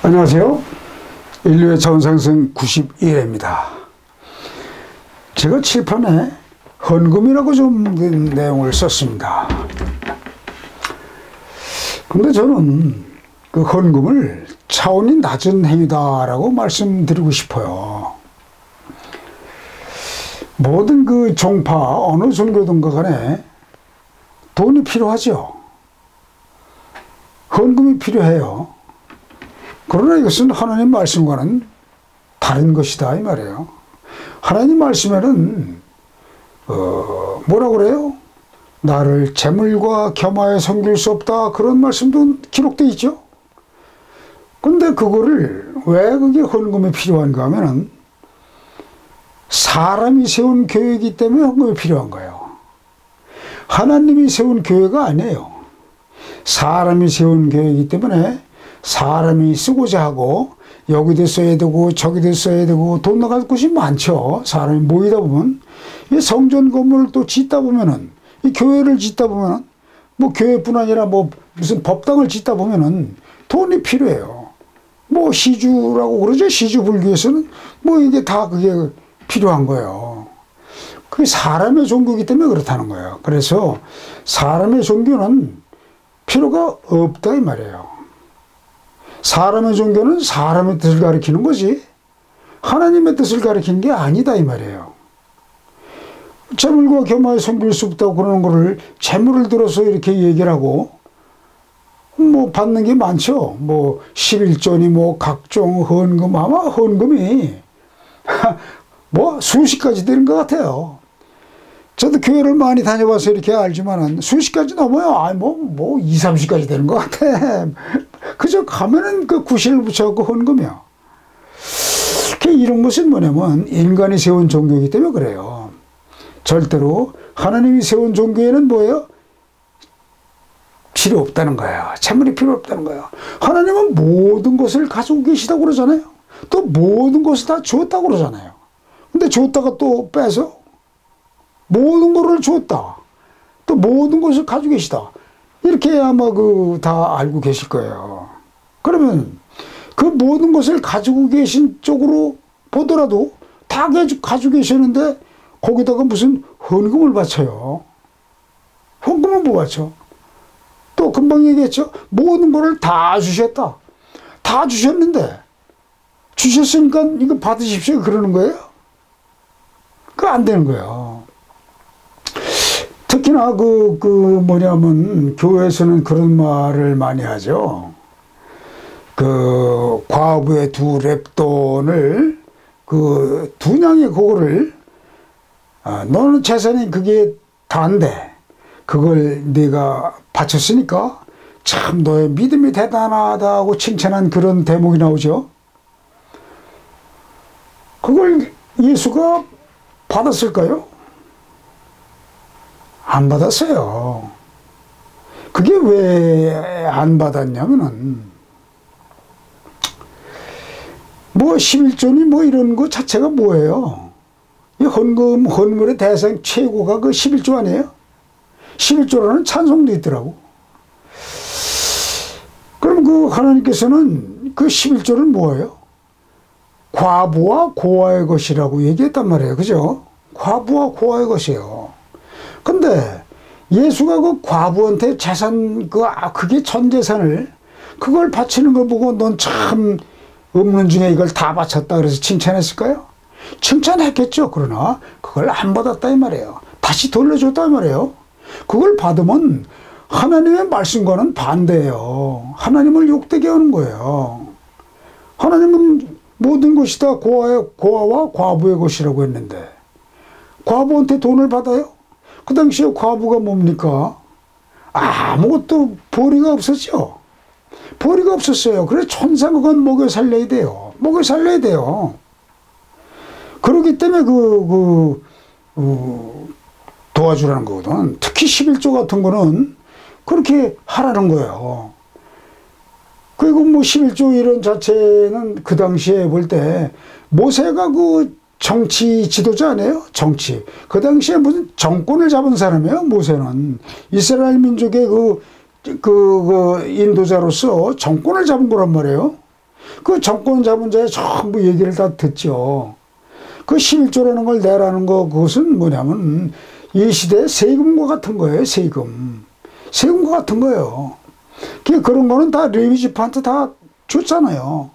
안녕하세요. 인류의 차원상승 91회입니다. 제가 칠판에 헌금이라고 좀 내용을 썼습니다. 근데 저는 그 헌금을 차원이 낮은 행위다라고 말씀드리고 싶어요. 모든 그 종파, 어느 종교든가 간에 돈이 필요하죠. 헌금이 필요해요. 그러나 이것은 하나님 말씀과는 다른 것이다 이 말이에요. 하나님 말씀에는 뭐라고 그래요? 나를 재물과 겸하여 섬길 수 없다, 그런 말씀도 기록되어 있죠. 근데 그거를 왜 그게 헌금이 필요한가 하면은 사람이 세운 교회이기 때문에 헌금이 필요한 거예요. 하나님이 세운 교회가 아니에요. 사람이 세운 교회이기 때문에 사람이 쓰고자 하고 여기도 써야 되고 저기도 써야 되고 돈 나갈 곳이 많죠. 사람이 모이다 보면 이 성전 건물을 또 짓다 보면은, 이 교회를 짓다 보면은, 뭐 교회뿐 아니라 뭐 무슨 법당을 짓다 보면은 돈이 필요해요. 뭐 시주라고 그러죠. 시주 불교에서는 뭐 이게 다 그게 필요한 거예요. 그게 사람의 종교이기 때문에 그렇다는 거예요. 그래서 사람의 종교는 필요가 없다 이 말이에요. 사람의 종교는 사람의 뜻을 가리키는 거지 하나님의 뜻을 가리키는 게 아니다 이 말이에요. 재물과 겸하여 섬길 수 없다고 그러는 거를 재물을 들어서 이렇게 얘기를 하고 뭐 받는 게 많죠. 뭐 11조니 뭐 각종 헌금, 아마 헌금이 뭐 수십 가지 되는 것 같아요. 저도 교회를 많이 다녀봐서 이렇게 알지만은 수십 가지 넘어요. 아니 뭐 2, 30가지 되는 것 같아. 그저 가면은 그 구실을 붙여갖고 헌금이야. 이런 것은 뭐냐면 인간이 세운 종교이기 때문에 그래요. 절대로 하나님이 세운 종교에는 뭐예요? 필요 없다는 거예요. 재물이 필요 없다는 거예요. 하나님은 모든 것을 가지고 계시다고 그러잖아요. 또 모든 것을 다 주었다고 그러잖아요. 근데 줬다가 또 빼서 모든 것을 줬다, 또 모든 것을 가지고 계시다, 이렇게 아마 다 알고 계실 거예요. 그러면 그 모든 것을 가지고 계신 쪽으로 보더라도 다 가지고 계시는데 거기다가 무슨 헌금을 바쳐요. 헌금은 뭐 바쳐? 또 금방 얘기했죠. 모든 것을 다 주셨다. 다 주셨는데 주셨으니까 이거 받으십시오 그러는 거예요? 그거 안 되는 거예요. 특히나 뭐냐면 교회에서는 그런 말을 많이 하죠. 그 과부의 두 랩돈을 두 냥의 그거를 너는 재산이 그게 다인데 그걸 네가 바쳤으니까 참 너의 믿음이 대단하다고 칭찬한 그런 대목이 나오죠. 그걸 예수가 받았을까요? 안 받았어요. 그게 왜 안 받았냐면은 뭐 11조니 뭐 이런 거 자체가 뭐예요? 이 헌금의 대상 최고가 그 11조 아니에요? 11조라는 찬송도 있더라고. 그럼 그 하나님께서는 그 11조는 뭐예요? 과부와 고아의 것이라고 얘기했단 말이에요. 그죠? 과부와 고아의 것이에요. 근데 예수가 그 과부한테 재산, 그게 전 재산을 그걸 바치는 걸 보고 넌 참 없는 중에 이걸 다 바쳤다 그래서 칭찬했을까요? 칭찬했겠죠. 그러나 그걸 안 받았다 이 말이에요. 다시 돌려줬다 이 말이에요. 그걸 받으면 하나님의 말씀과는 반대예요. 하나님을 욕되게 하는 거예요. 하나님은 모든 것이 다 고아와 과부의 것이라고 했는데 과부한테 돈을 받아요? 그 당시에 과부가 뭡니까? 아무것도 벌이가 없었죠. 벌이가 없었어요. 그래서 천상 그건 먹여 살려야 돼요. 먹여 살려야 돼요. 그렇기 때문에 도와주라는 거거든. 특히 11조 같은 거는 그렇게 하라는 거예요. 그리고 뭐 11조 이런 자체는 그 당시에 볼 때 모세가 정치 지도자 아니에요? 정치. 그 당시에 무슨 정권을 잡은 사람이에요, 모세는. 이스라엘 민족의 인도자로서 정권을 잡은 거란 말이에요. 그 정권 잡은 자의 전부 얘기를 다 듣죠. 그 11조라는 걸 내라는 거, 그것은 뭐냐면 이 시대의 세금과 같은 거예요. 세금과 같은 거예요. 그런 거는 다 레위 지파한테 다 줬잖아요.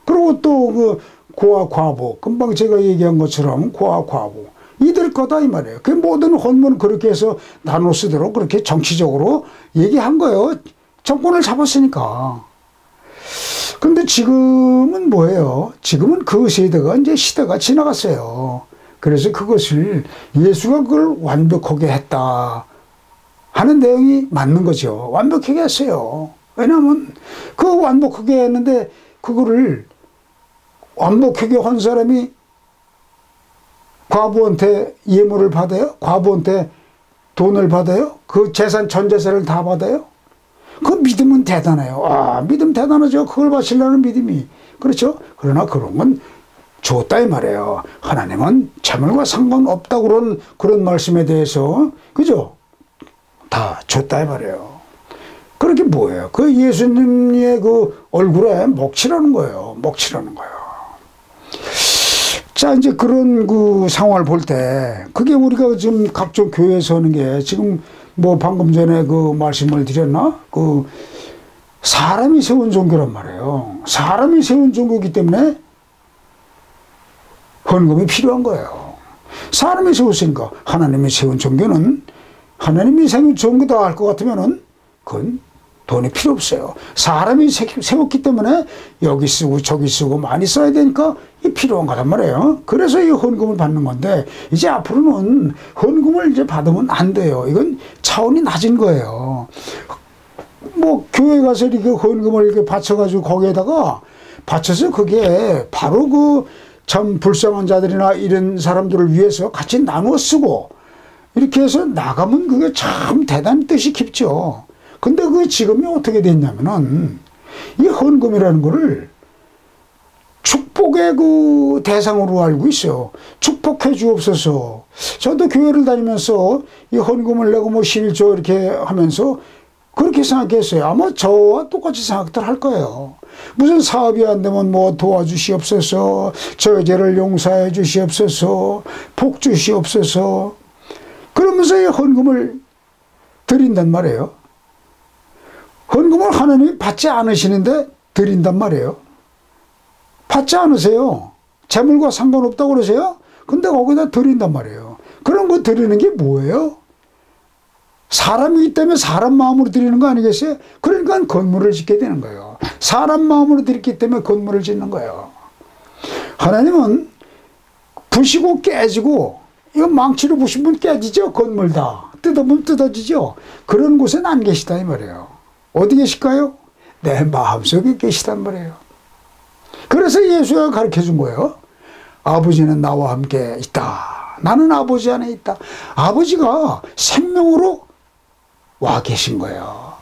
그리고 또 그 고아 과부, 금방 제가 얘기한 것처럼 고아 과부, 이들 거다 이 말이에요. 그 모든 헌문 그렇게 해서 나눠 쓰도록 그렇게 정치적으로 얘기한 거예요. 정권을 잡았으니까. 근데 지금은 뭐예요? 지금은 그 세대가 이제 시대가 지나갔어요. 그래서 그것을 예수가 그걸 완벽하게 했다 하는 내용이 맞는 거죠. 완벽하게 했어요. 왜냐하면 그 완벽하게 했는데 그거를 완벽하게 한 사람이 과부한테 예물을 받아요? 과부한테 돈을 받아요? 그 재산, 전 재산을 다 받아요? 그 믿음은 대단해요. 아, 믿음 대단하죠. 그걸 바치려는 믿음이. 그렇죠? 그러나 그런 건 줬다 이 말이에요. 하나님은 재물과 상관없다고 그런 말씀에 대해서, 그죠? 다 줬다 이 말이에요. 그렇게 뭐예요? 그 예수님의 그 얼굴에 먹칠하는 거예요. 먹칠하는 거예요. 자, 이제 그런 그 상황을 볼 때, 그게 우리가 지금 각종 교회에서 하는 게, 지금 뭐 방금 전에 그 말씀을 드렸나? 그 사람이 세운 종교란 말이에요. 사람이 세운 종교이기 때문에 헌금이 필요한 거예요. 사람이 세웠으니까 하나님이 세운 종교는, 하나님이 세운 종교다 할 것 같으면은 그건 돈이 필요 없어요. 사람이 세웠기 때문에 여기 쓰고 저기 쓰고 많이 써야 되니까 이 필요한 거란 말이에요. 그래서 이 헌금을 받는 건데, 이제 앞으로는 헌금을 이제 받으면 안 돼요. 이건 차원이 낮은 거예요. 뭐 교회 가서 이렇게 헌금을 이렇게 바쳐가지고 거기에다가 바쳐서 그게 바로 그 참 불쌍한 자들이나 이런 사람들을 위해서 같이 나누어 쓰고 이렇게 해서 나가면 그게 참 대단히 뜻이 깊죠. 근데 그 지금이 어떻게 됐냐면은 이 헌금이라는 거를 축복의 그 대상으로 알고 있어요. 축복해 주옵소서. 저도 교회를 다니면서 이 헌금을 내고 뭐 11조 이렇게 하면서 그렇게 생각했어요. 아마 저와 똑같이 생각들 할 거예요. 무슨 사업이 안 되면 뭐 도와주시옵소서, 저희를 용서해 주시옵소서, 복 주시옵소서. 그러면서 이 헌금을 드린단 말이에요. 헌금을 하나님이 받지 않으시는데 드린단 말이에요. 받지 않으세요. 재물과 상관없다고 그러세요? 근데 거기다 드린단 말이에요. 그런 거 드리는 게 뭐예요? 사람이기 때문에 사람 마음으로 드리는 거 아니겠어요? 그러니까 건물을 짓게 되는 거예요. 사람 마음으로 드렸기 때문에 건물을 짓는 거예요. 하나님은 부시고 깨지고, 이거 망치로 부시면 깨지죠? 건물 다. 뜯어보면 뜯어지죠? 그런 곳엔 안 계시다 이 말이에요. 어디 계실까요? 내 마음속에 계시단 말이에요. 그래서 예수가 가르쳐 준 거예요. 아버지는 나와 함께 있다. 나는 아버지 안에 있다. 아버지가 생명으로 와 계신 거예요.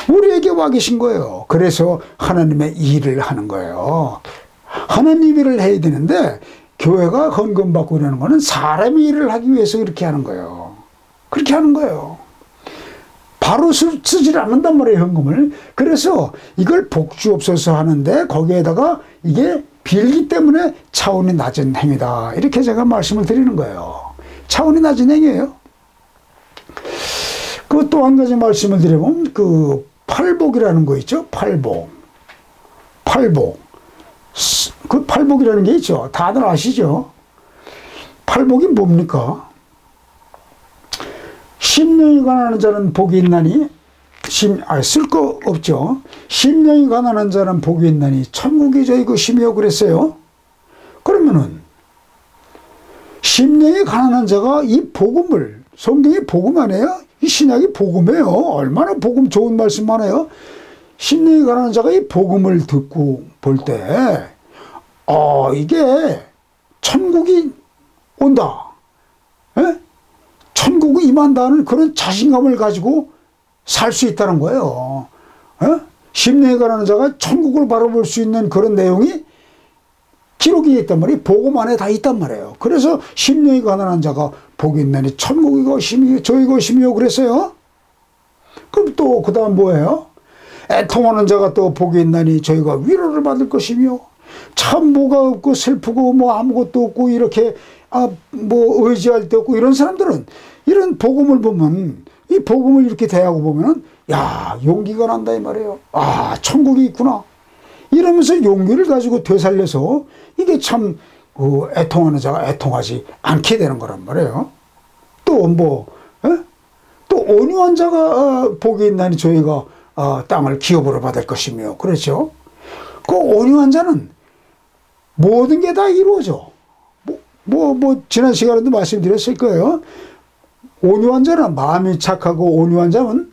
우리에게 와 계신 거예요. 그래서 하나님의 일을 하는 거예요. 하나님 일을 해야 되는데 교회가 헌금 받고 이러는 거는 사람의 일을 하기 위해서 그렇게 하는 거예요. 그렇게 하는 거예요. 바로 쓰질 않는단 말이에요, 헌금을. 그래서 이걸 복주옵소서 하는데 거기에다가 이게 빌기 때문에 차원이 낮은 행위다. 이렇게 제가 말씀을 드리는 거예요. 차원이 낮은 행위예요. 그 또 한 가지 말씀을 드리면 그 팔복이라는 거 있죠. 팔복. 그 팔복이라는 게 있죠. 다들 아시죠? 팔복이 뭡니까? 심령이 가난한 자는 복이 있나니, 쓸 거 없죠. 심령이 가난한 자는 복이 있나니 천국이 저희 것이며 그랬어요. 그러면은 심령이 가난한 자가 이 복음을, 성경이 복음 아니에요? 이 신약이 복음이에요. 얼마나 복음 좋은 말씀 많아요. 심령이 가난한 자가 이 복음을 듣고 볼 때, 이게 천국이 온다. 에? 천국이 임한다는 그런 자신감을 가지고 살 수 있다는 거예요. 심령이 가난한 자가 천국을 바라볼 수 있는 그런 내용이 기록이 있단 말이에요. 복음 안에 다 있단 말이에요. 그래서 심령이 가난한 자가 복이 있나니 천국이 것이며 저희 것이며 그랬어요. 그럼 또 그 다음 뭐예요? 애통하는 자가 또 복이 있나니 저희가 위로를 받을 것이며 참 뭐가 없고 슬프고 뭐 아무것도 없고 이렇게 뭐 의지할 데 없고 이런 사람들은 이런 복음을 보면 이 복음을 이렇게 대하고 보면은 야 용기가 난다 이 말이에요. 천국이 있구나 이러면서 용기를 가지고 되살려서 이게 참 애통하는 자가 애통하지 않게 되는 거란 말이에요. 또 뭐 또 온유한 자가 복이 있나니 저희가 땅을 기업으로 받을 것이며 그렇죠. 그 온유한 자는 모든 게 다 이루어져. 지난 시간에도 말씀드렸을 거예요. 온유한 자는 마음이 착하고 온유한 자는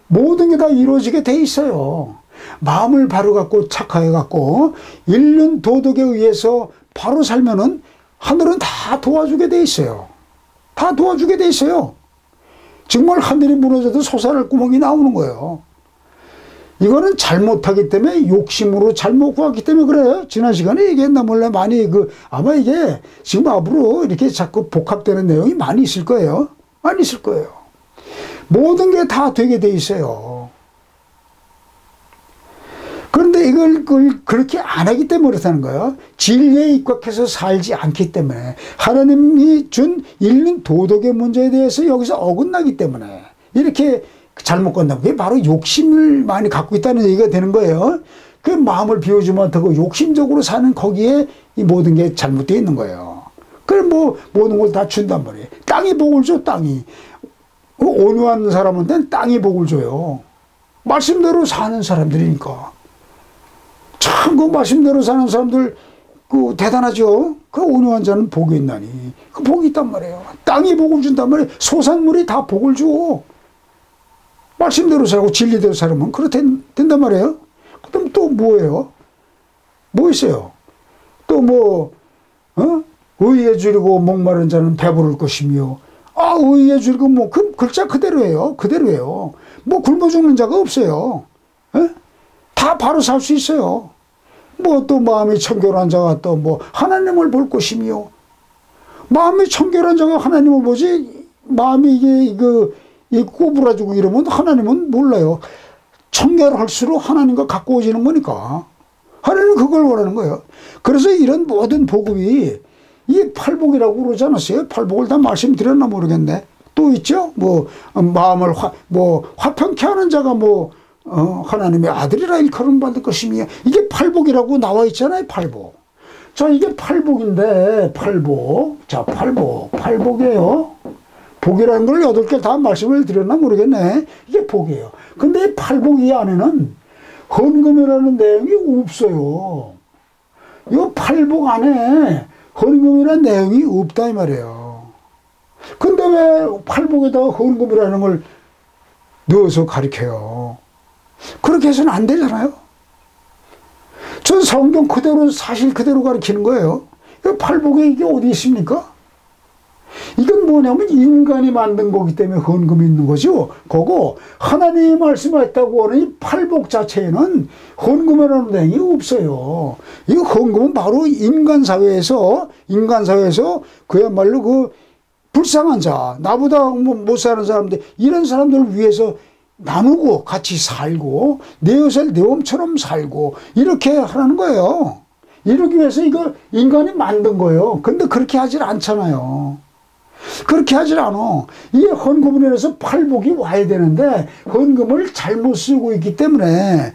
모든 게 다 이루어지게 돼 있어요. 마음을 바로 갖고 착하게 갖고 일륜 도덕에 의해서 바로 살면은 하늘은 다 도와주게 돼 있어요. 다 도와주게 돼 있어요. 정말 하늘이 무너져도 솟아날 구멍이 나오는 거예요. 이거는 잘못하기 때문에 욕심으로 잘못 구하기 때문에 그래요. 지난 시간에 얘기했나 몰라 많이 아마 이게 지금 앞으로 이렇게 자꾸 복합되는 내용이 많이 있을 거예요. 많이 있을 거예요. 모든 게 다 되게 돼 있어요. 그런데 이걸 그렇게 안 하기 때문에 그렇다는 거예요. 진리에 입각해서 살지 않기 때문에 하나님이 준 일륜 도덕의 문제에 대해서 여기서 어긋나기 때문에 이렇게 잘못 건다면 그게 바로 욕심을 많이 갖고 있다는 얘기가 되는 거예요. 그 마음을 비우지 못하고 욕심적으로 사는 거기에 이 모든 게 잘못되어 있는 거예요. 그럼 뭐 모든 걸 다 준단 말이에요. 땅이 복을 줘 땅이. 온유한 사람한테는 땅이 복을 줘요. 말씀대로 사는 사람들이니까. 참 그 말씀대로 사는 사람들 대단하죠. 그 온유한 자는 복이 있나니 그 복이 있단 말이에요. 땅이 복을 준단 말이에요. 소산물이 다 복을 줘. 말씀대로 살고 진리대로 살면 그렇게 된단 말이에요. 그럼 또 뭐예요? 뭐 있어요? 또 의에 줄이고 목마른 자는 배부를 것이며 의에 줄이고 그 글자 그대로예요. 그대로예요. 굶어 죽는 자가 없어요. 다 바로 살 수 있어요. 또 마음이 청결한 자가 또 하나님을 볼 것이며 마음이 청결한 자가 하나님을 보지 마음이 이게 꼬부라지고 이러면 하나님은 몰라요. 청결할수록 하나님과 가까워지는 거니까. 하나님은 그걸 원하는 거예요. 그래서 이런 모든 복음이 이게 팔복이라고 그러지 않았어요? 팔복을 다 말씀드렸나 모르겠네. 또 있죠? 마음을 화평케 하는 자가 하나님의 아들이라 일컬음 받을 것이며 이게 팔복이라고 나와 있잖아요. 팔복. 자, 이게 팔복인데 팔복. 자, 팔복이에요. 복이라는 걸 8개 다 말씀을 드렸나 모르겠네. 이게 복이에요. 근데 팔복 이 안에는 헌금이라는 내용이 없어요. 이 팔복 안에 헌금이라는 내용이 없다 이 말이에요. 근데 왜 팔복에다가 헌금이라는 걸 넣어서 가르쳐요? 그렇게 해서는 안 되잖아요. 전 성경 그대로 사실 그대로 가르치는 거예요. 팔복에 이게 어디 있습니까? 이건 뭐냐면 인간이 만든 거기 때문에 헌금이 있는 거죠. 그거 하나님이 말씀했다고 하는 이 팔복 자체에는 헌금이라는 내용이 없어요. 이 헌금은 바로 인간 사회에서 그야말로 불쌍한 자, 나보다 못 사는 사람들, 이런 사람들을 위해서 나누고 같이 살고 내 것을 내 몸처럼 살고 이렇게 하라는 거예요. 이러기 위해서 이거 인간이 만든 거예요. 근데 그렇게 하질 않잖아요. 그렇게 하질 않아. 이 헌금을 인해서 팔복이 와야 되는데 헌금을 잘못 쓰고 있기 때문에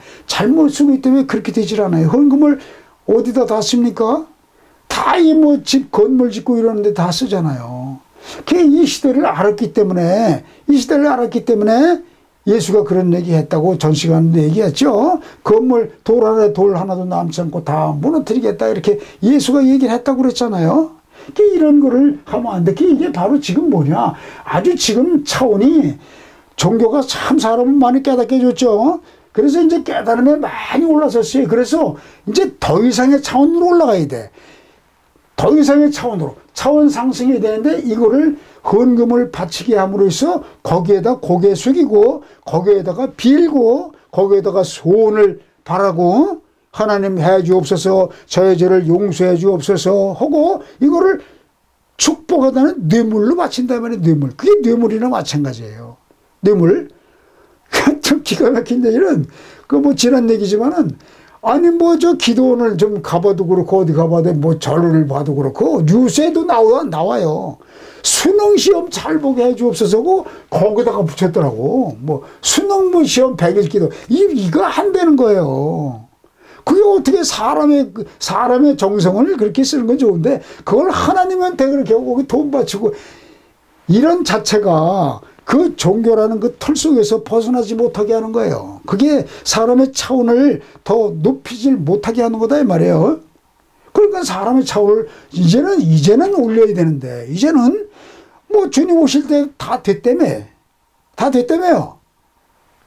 그렇게 되질 않아요. 헌금을 어디다 다 씁니까? 다 집 건물 짓고 이러는데 다 쓰잖아요. 이 시대를 알았기 때문에 예수가 그런 얘기 했다고 전 시간에 얘기했죠. 건물 돌 안에 돌 하나도 남지 않고 다 무너뜨리겠다 이렇게 예수가 얘기를 했다고 그랬잖아요. 이런 거를 하면 안 돼. 이게 바로 지금 뭐냐. 아주 지금 차원이 종교가 참 사람을 많이 깨닫게 해줬죠. 그래서 이제 깨달음에 많이 올라섰어요. 그래서 이제 더 이상의 차원으로 올라가야 돼. 더 이상의 차원으로. 차원 상승이 되는데 이거를 헌금을 바치게 함으로써 거기에다 고개 숙이고 거기에다가 빌고 거기에다가 소원을 바라고 하나님 해 주옵소서 저의 죄를 용서해 주옵소서 하고 이거를 축복하다는 뇌물로 바친다 말이에요. 뇌물. 그게 뇌물이나 마찬가지예요. 뇌물. 좀 기가 막힌 얘기는, 그 뭐 지난 얘기지만은, 아니 뭐 저 기도원을 좀 가봐도 그렇고 어디 가봐도 뭐 절을 봐도 그렇고 뉴스에도 나와요. 수능 시험 잘 보게 해주옵소서고 거기다가 붙였더라고. 뭐 수능 뭐 시험 100일 기도 이거 안 되는 거예요. 그게 어떻게 사람의 정성을 그렇게 쓰는 건 좋은데 그걸 하나님한테 그렇게 거기 돈 바치고 이런 자체가 그 종교라는 그 틀 속에서 벗어나지 못하게 하는 거예요. 그게 사람의 차원을 더 높이질 못하게 하는 거다 이 말이에요. 그러니까 사람의 차원을 이제는 올려야 되는데 이제는 뭐 주님 오실 때 다 됐다며요.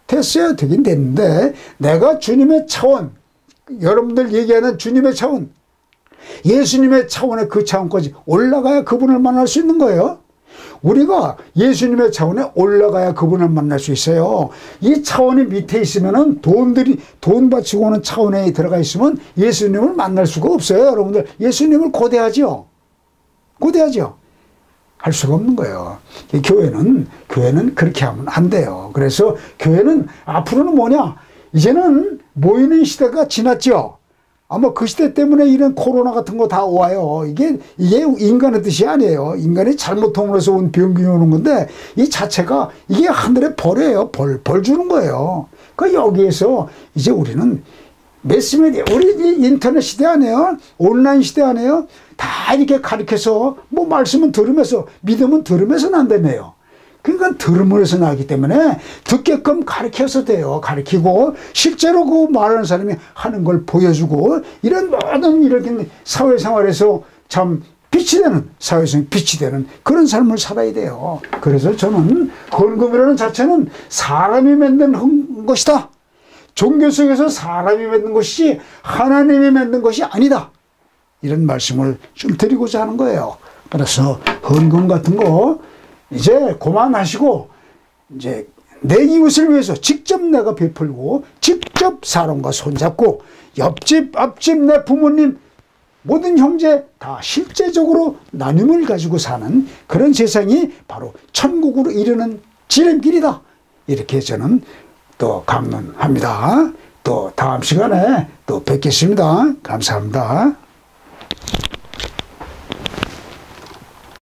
됐어요. 되긴 됐는데 내가 주님의 차원, 여러분들 얘기하는 주님의 차원, 예수님의 차원의 그 차원까지 올라가야 그분을 만날 수 있는 거예요. 우리가 예수님의 차원에 올라가야 그분을 만날 수 있어요. 이 차원이 밑에 있으면은 돈 바치고 오는 차원에 들어가 있으면 예수님을 만날 수가 없어요. 여러분들 예수님을 고대하죠. 할 수가 없는 거예요. 교회는 그렇게 하면 안 돼요. 그래서 교회는 앞으로는 뭐냐? 이제는 모이는 시대가 지났죠. 아마 그 시대 때문에 이런 코로나 같은 거 다 와요. 이게 인간의 뜻이 아니에요. 인간이 잘못함으로 해서 온 병균이 오는 건데 이 자체가 이게 하늘의 벌이에요. 벌 주는 거예요. 그 여기에서 이제 우리는 매스미디어, 우리 인터넷 시대 아니에요? 온라인 시대 아니에요? 다 이렇게 가르쳐서 뭐 말씀은 들으면서 믿음은 들으면서 난다며요. 그러니까 들음으로서 나기 때문에 듣게끔 가르쳐서 돼요. 가르치고 실제로 그 말하는 사람이 하는 걸 보여주고 이런 모든 이렇게 사회생활에서 참 빛이 되는 사회성 빛이 되는 그런 삶을 살아야 돼요. 그래서 저는 헌금이라는 자체는 사람이 만든 것이다. 종교 속에서 사람이 만든 것이지 하나님이 만든 것이 아니다. 이런 말씀을 좀 드리고자 하는 거예요. 그래서 헌금 같은 거 이제 그만하시고 이제 내 이웃을 위해서 직접 내가 베풀고 직접 사람과 손잡고 옆집 앞집 내 부모님 모든 형제 다 실제적으로 나눔을 가지고 사는 그런 세상이 바로 천국으로 이르는 지름길이다. 이렇게 저는 또 감론합니다. 또 다음 시간에 또 뵙겠습니다. 감사합니다.